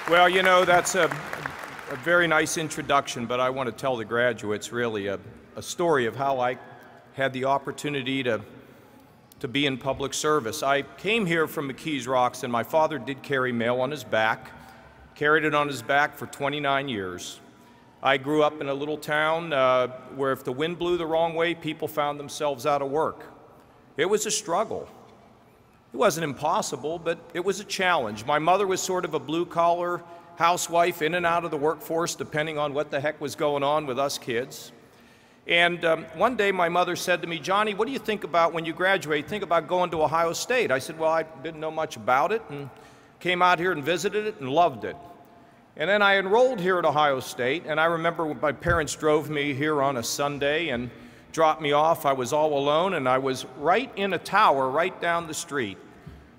Well, you know, that's a very nice introduction, but I want to tell the graduates really a story of how I had the opportunity to be in public service. I came here from McKees Rocks, and my father did carry mail on his back, carried it on his back for 29 years. I grew up in a little town where if the wind blew the wrong way, people found themselves out of work. It was a struggle. It wasn't impossible, but it was a challenge. My mother was sort of a blue-collar housewife, in and out of the workforce, depending on what the heck was going on with us kids. And one day my mother said to me, "Johnny, what do you think about when you graduate? Think about going to Ohio State?" I said, "Well, I didn't know much about it, and came out here and visited it and loved it." And then I enrolled here at Ohio State, and I remember when my parents drove me here on a Sunday and dropped me off. I was all alone, and I was right in a tower right down the street.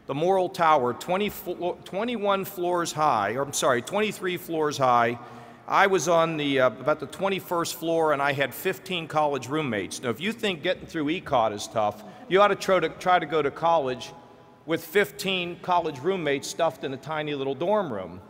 The Morrill Tower, 21 floors high, or I'm sorry, 23 floors high. I was on the about the 21st floor, and I had 15 college roommates. Now, if you think getting through ECOT is tough, you ought to try to go to college with 15 college roommates stuffed in a tiny little dorm room.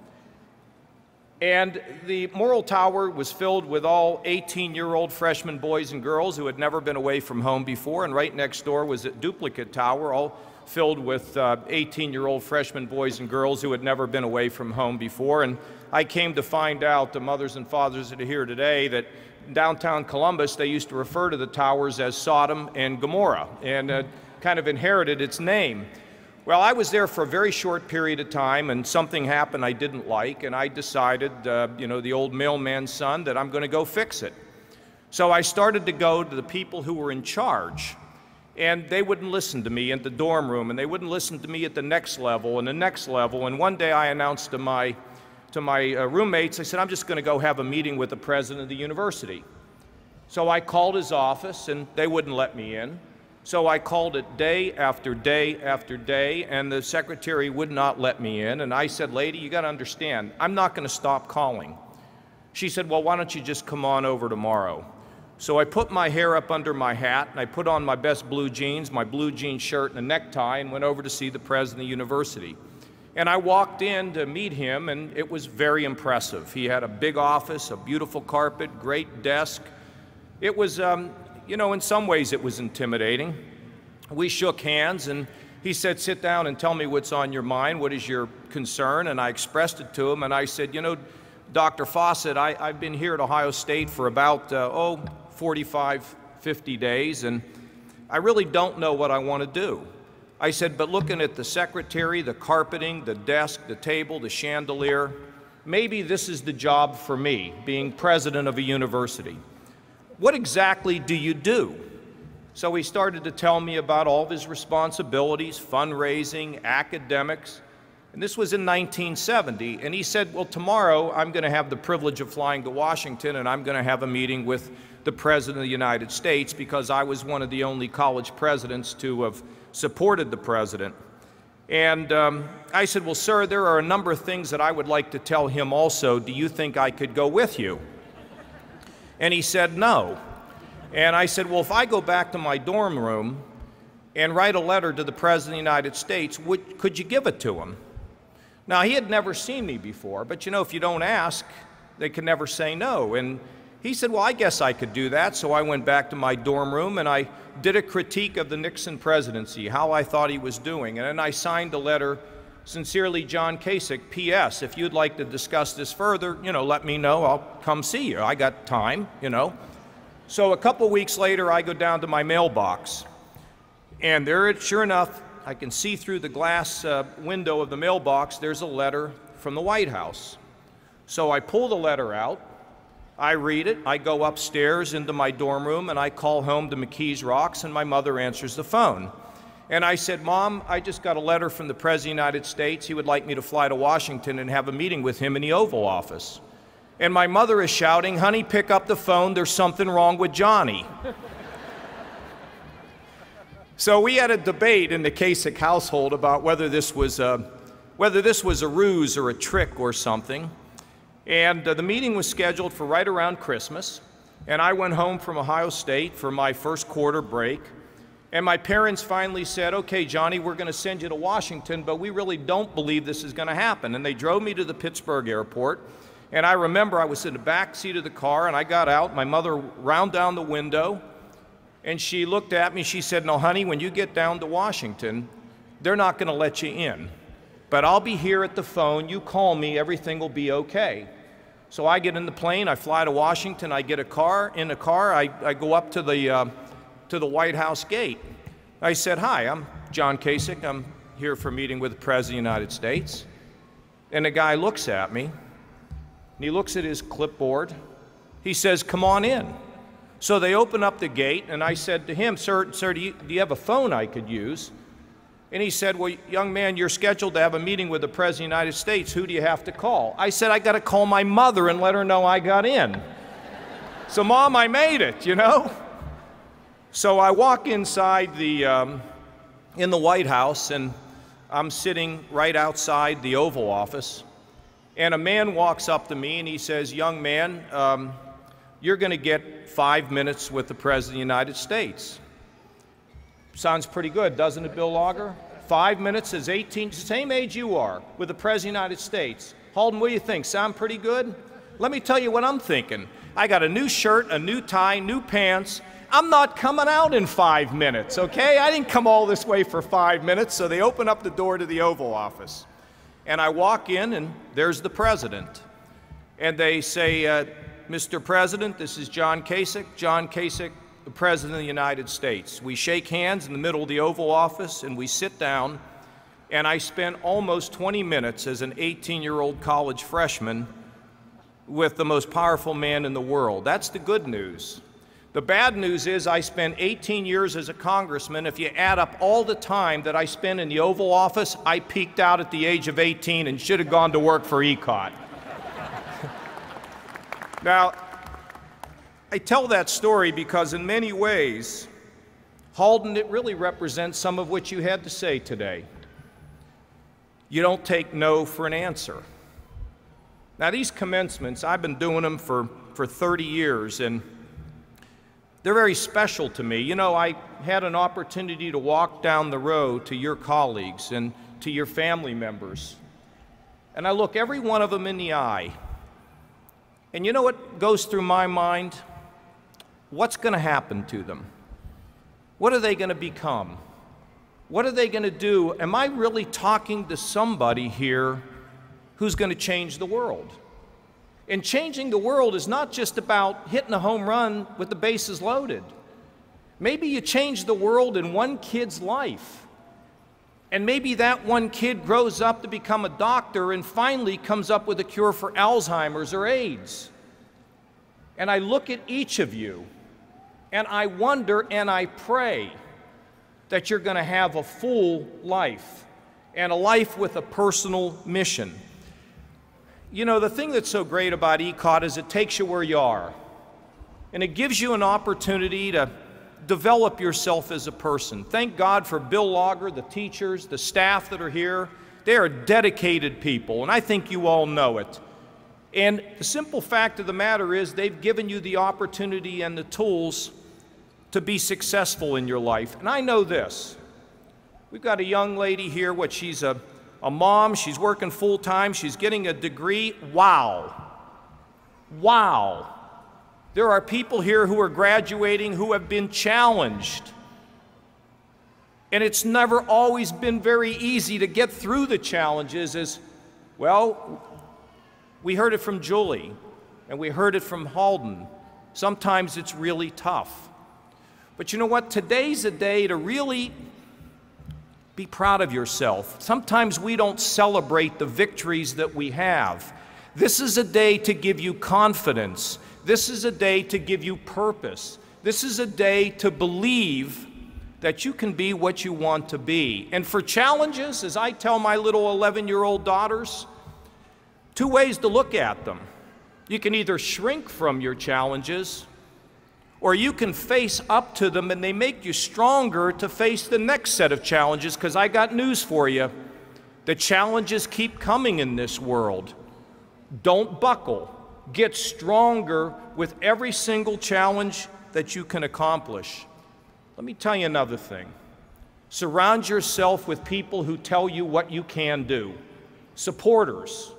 And the Morrill Tower was filled with all 18-year-old freshman boys and girls who had never been away from home before, and right next door was a duplicate tower, all filled with 18-year-old freshman boys and girls who had never been away from home before. And I came to find out, the mothers and fathers that are here today, that in downtown Columbus, they used to refer to the towers as Sodom and Gomorrah, and kind of inherited its name. Well, I was there for a very short period of time, and something happened I didn't like, and I decided, you know, the old mailman's son, that I'm going to go fix it. So I started to go to the people who were in charge, and they wouldn't listen to me in the dorm room, and they wouldn't listen to me at the next level and the next level. And one day I announced to my roommates, I said, "I'm just going to go have a meeting with the president of the university." So I called his office, and they wouldn't let me in. So I called it day after day after day, and the secretary would not let me in. And I said, "Lady, you got to understand, I'm not going to stop calling." She said, "Well, why don't you just come on over tomorrow?" So I put my hair up under my hat, and I put on my best blue jeans, my blue jean shirt and a necktie, and went over to see the president of the university. And I walked in to meet him, and it was very impressive. He had a big office, a beautiful carpet, great desk. It was, you know, in some ways it was intimidating. We shook hands, and he said, "Sit down and tell me what's on your mind. What is your concern?" And I expressed it to him, and I said, "You know, Dr. Fawcett, I've been here at Ohio State for about, 45, 50 days, and I really don't know what I want to do." I said, "But looking at the secretary, the carpeting, the desk, the table, the chandelier, maybe this is the job for me, being president of a university. What exactly do you do?" So he started to tell me about all of his responsibilities, fundraising, academics. And this was in 1970. And he said, "Well, tomorrow I'm going to have the privilege of flying to Washington, and I'm going to have a meeting with the President of the United States, because I was one of the only college presidents to have supported the president." And I said, "Well, sir, there are a number of things that I would like to tell him also. Do you think I could go with you?" And he said, "No." And I said, "Well, if I go back to my dorm room and write a letter to the President of the United States, could you give it to him?" Now, he had never seen me before, but you know, if you don't ask, they can never say no. And he said, "Well, I guess I could do that." So I went back to my dorm room, and I did a critique of the Nixon presidency, how I thought he was doing. And then I signed a letter, "Sincerely, John Kasich, P.S. If you'd like to discuss this further, you know, let me know. I'll come see you. I got time, you know." So a couple weeks later, I go down to my mailbox, and there, sure enough, I can see through the glass window of the mailbox, there's a letter from the White House. So I pull the letter out, I read it, I go upstairs into my dorm room, and I call home to McKees Rocks, and my mother answers the phone. And I said, "Mom, I just got a letter from the President of the United States. He would like me to fly to Washington and have a meeting with him in the Oval Office." And my mother is shouting, "Honey, pick up the phone. There's something wrong with Johnny." So we had a debate in the Kasich household about whether this was a ruse or a trick or something. And the meeting was scheduled for right around Christmas. And I went home from Ohio State for my first quarter break. And my parents finally said, okay, Johnny, we're going to send you to Washington, but we really don't believe this is going to happen. And they drove me to the Pittsburgh airport. And I remember I was in the back seat of the car, and I got out. My mother round down the window, and she looked at me. She said, no, honey, when you get down to Washington, they're not going to let you in. But I'll be here at the phone. You call me. Everything will be okay. So I get in the plane. I fly to Washington. I get in a car. I go up to the White House gate. I said, hi, I'm John Kasich. I'm here for a meeting with the President of the United States. And the guy looks at me, and he looks at his clipboard. He says, come on in. So they open up the gate, and I said to him, sir, do you have a phone I could use? And he said, well, young man, you're scheduled to have a meeting with the President of the United States. Who do you have to call? I said, I got to call my mother and let her know I got in. So, Mom, I made it, you know? So I walk inside in the White House, and I'm sitting right outside the Oval Office, and a man walks up to me, and he says, young man, you're going to get 5 minutes with the President of the United States. Sounds pretty good, doesn't it, Bill Lager? 5 minutes is 18, same age you are, with the President of the United States. Holden, what do you think? Sound pretty good? Let me tell you what I'm thinking. I got a new shirt, a new tie, new pants. I'm not coming out in 5 minutes, okay? I didn't come all this way for 5 minutes, so they open up the door to the Oval Office. And I walk in, and there's the President. And they say, Mr. President, this is John Kasich. John Kasich, the President of the United States. We shake hands in the middle of the Oval Office, and we sit down, and I spent almost 20 minutes as an 18-year-old college freshman with the most powerful man in the world. That's the good news. The bad news is I spent 18 years as a congressman. If you add up all the time that I spent in the Oval Office, I peaked out at the age of 18 and should have gone to work for ECOT. Now, I tell that story because in many ways, Halden, it really represents some of what you had to say today. You don't take no for an answer. Now, these commencements, I've been doing them for 30 years, and they're very special to me. You know, I had an opportunity to walk down the road to your colleagues and to your family members, and I look every one of them in the eye. And you know what goes through my mind? What's going to happen to them? What are they going to become? What are they going to do? Am I really talking to somebody here who's going to change the world? And changing the world is not just about hitting a home run with the bases loaded. Maybe you change the world in one kid's life. And maybe that one kid grows up to become a doctor and finally comes up with a cure for Alzheimer's or AIDS. And I look at each of you, and I wonder and I pray that you're going to have a full life and a life with a personal mission. You know, the thing that's so great about ECOT is it takes you where you are, and it gives you an opportunity to develop yourself as a person. Thank God for Bill Lager, the teachers, the staff that are here. They are dedicated people, and I think you all know it. And the simple fact of the matter is they've given you the opportunity and the tools to be successful in your life. And I know this. We've got a young lady here, she's a mom, she's working full-time, she's getting a degree. Wow. Wow. There are people here who are graduating who have been challenged. And it's never always been very easy to get through the challenges well, we heard it from Julie, and we heard it from Halden. Sometimes it's really tough. But you know what? Today's a day to really be proud of yourself. Sometimes we don't celebrate the victories that we have. This is a day to give you confidence. This is a day to give you purpose. This is a day to believe that you can be what you want to be. And for challenges, as I tell my little 11-year-old daughters, two ways to look at them. You can either shrink from your challenges, or you can face up to them, and they make you stronger to face the next set of challenges, because I got news for you. The challenges keep coming in this world. Don't buckle. Get stronger with every single challenge that you can accomplish. Let me tell you another thing. Surround yourself with people who tell you what you can do. Supporters,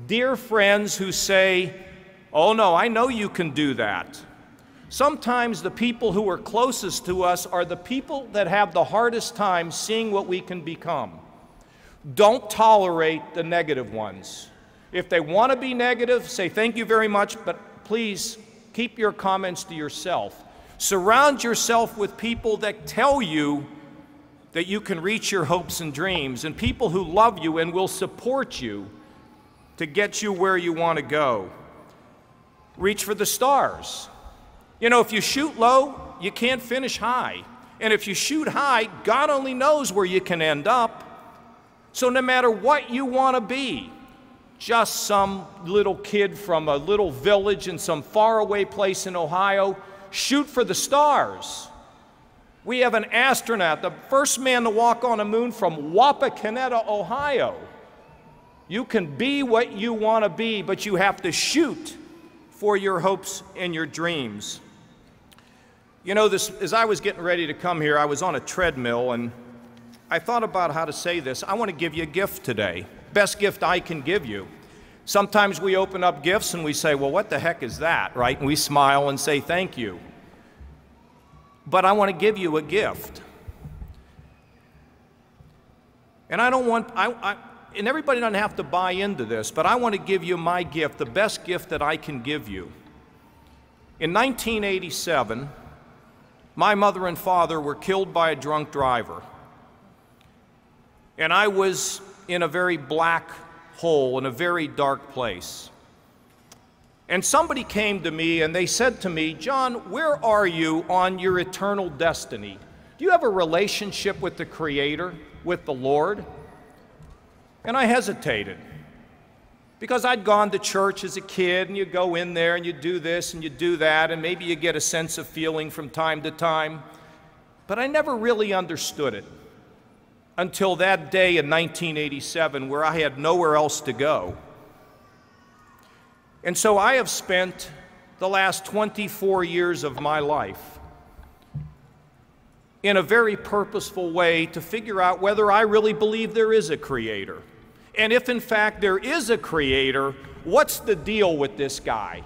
dear friends who say, oh no, I know you can do that. Sometimes the people who are closest to us are the people that have the hardest time seeing what we can become. Don't tolerate the negative ones. If they want to be negative, say thank you very much, but please keep your comments to yourself. Surround yourself with people that tell you that you can reach your hopes and dreams, and people who love you and will support you to get you where you want to go. Reach for the stars. You know, if you shoot low, you can't finish high. And if you shoot high, God only knows where you can end up. So no matter what you want to be, just some little kid from a little village in some faraway place in Ohio, shoot for the stars. We have an astronaut, the first man to walk on the moon from Wapakoneta, Ohio. You can be what you want to be, but you have to shoot for your hopes and your dreams. You know, as I was getting ready to come here, I was on a treadmill, and I thought about how to say this. I want to give you a gift today, best gift I can give you. Sometimes we open up gifts and we say, well, what the heck is that, right? And we smile and say thank you. But I want to give you a gift. And I don't want, and everybody doesn't have to buy into this, but I want to give you my gift, the best gift that I can give you. In 1987, my mother and father were killed by a drunk driver. And I was in a very black hole, in a very dark place. And somebody came to me and they said to me, John, where are you on your eternal destiny? Do you have a relationship with the Creator, with the Lord? And I hesitated, because I'd gone to church as a kid, and you go in there and you do this and you do that, and maybe you get a sense of feeling from time to time. But I never really understood it until that day in 1987 where I had nowhere else to go. And so I have spent the last 24 years of my life in a very purposeful way to figure out whether I really believe there is a Creator. And if in fact there is a Creator, what's the deal with this guy?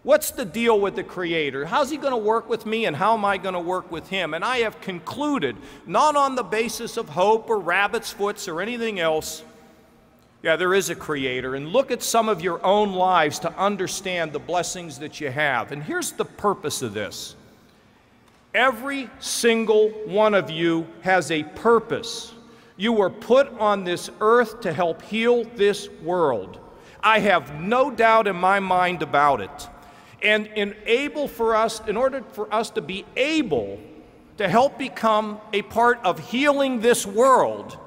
What's the deal with the Creator? How's he going to work with me, and how am I going to work with him? And I have concluded, not on the basis of hope or rabbit's foots or anything else, yeah, there is a Creator. And look at some of your own lives to understand the blessings that you have. And here's the purpose of this. Every single one of you has a purpose. You were put on this earth to help heal this world. I have no doubt in my mind about it. And in order for us to be able to help become a part of healing this world,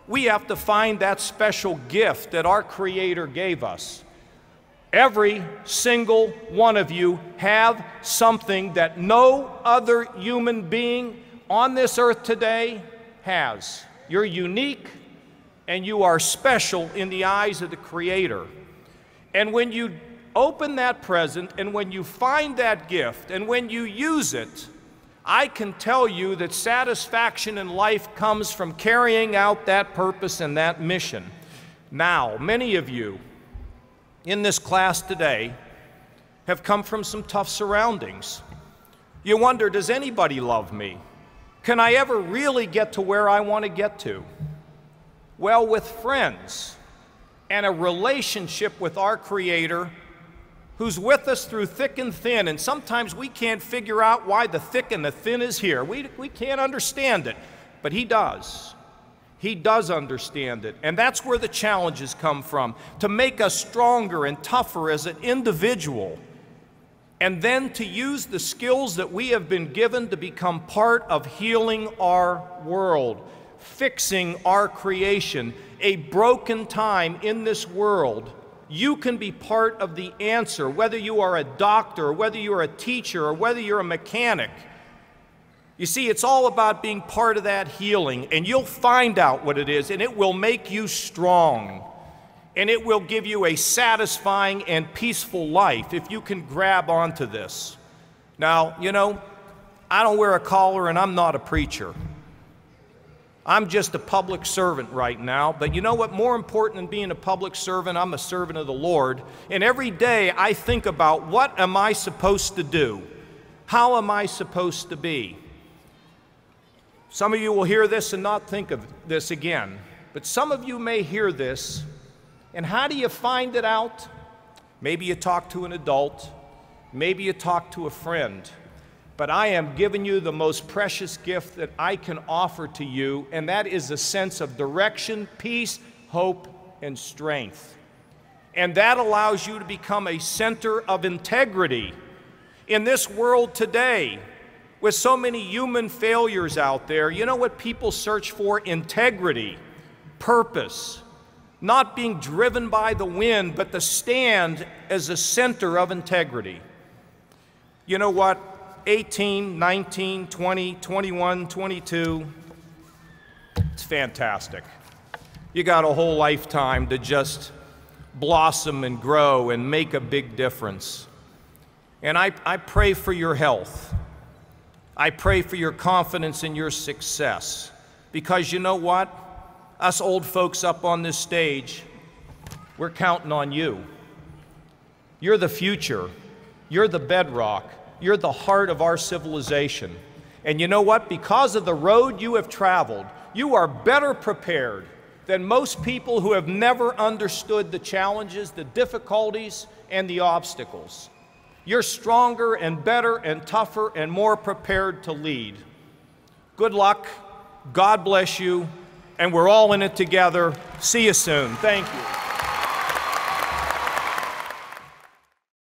we have to find that special gift that our Creator gave us. Every single one of you have something that no other human being on this earth today has. You're unique and you are special in the eyes of the Creator. And when you open that present, and when you find that gift, and when you use it, I can tell you that satisfaction in life comes from carrying out that purpose and that mission. Now, many of you in this class today have come from some tough surroundings. You wonder, does anybody love me? Can I ever really get to where I want to get to? Well, with friends and a relationship with our Creator, who's with us through thick and thin, and sometimes we can't figure out why the thick and the thin is here. We can't understand it, but He does. He does understand it, and that's where the challenges come from, to make us stronger and tougher as an individual, and then to use the skills that we have been given to become part of healing our world, fixing our creation, a broken time in this world. You can be part of the answer, whether you are a doctor, or whether you're a teacher, or whether you're a mechanic. You see, it's all about being part of that healing, and you'll find out what it is, and it will make you strong, and it will give you a satisfying and peaceful life if you can grab onto this. Now, you know, I don't wear a collar and I'm not a preacher. I'm just a public servant right now, but you know what? More important than being a public servant, I'm a servant of the Lord. And every day I think about, what am I supposed to do? How am I supposed to be? Some of you will hear this and not think of this again, but some of you may hear this, and how do you find it out? Maybe you talk to an adult, maybe you talk to a friend. But I am giving you the most precious gift that I can offer to you, and that is a sense of direction, peace, hope, and strength. And that allows you to become a center of integrity. In this world today, with so many human failures out there, you know what people search for? Integrity, purpose, not being driven by the wind, but to stand as a center of integrity. You know what? 18, 19, 20, 21, 22, it's fantastic. You got a whole lifetime to just blossom and grow and make a big difference. And I pray for your health. I pray for your confidence in your success. Because you know what? Us old folks up on this stage, we're counting on you. You're the future. You're the bedrock. You're the heart of our civilization. And you know what? Because of the road you have traveled, you are better prepared than most people who have never understood the challenges, the difficulties, and the obstacles. You're stronger and better and tougher and more prepared to lead. Good luck. God bless you. And we're all in it together. See you soon. Thank you.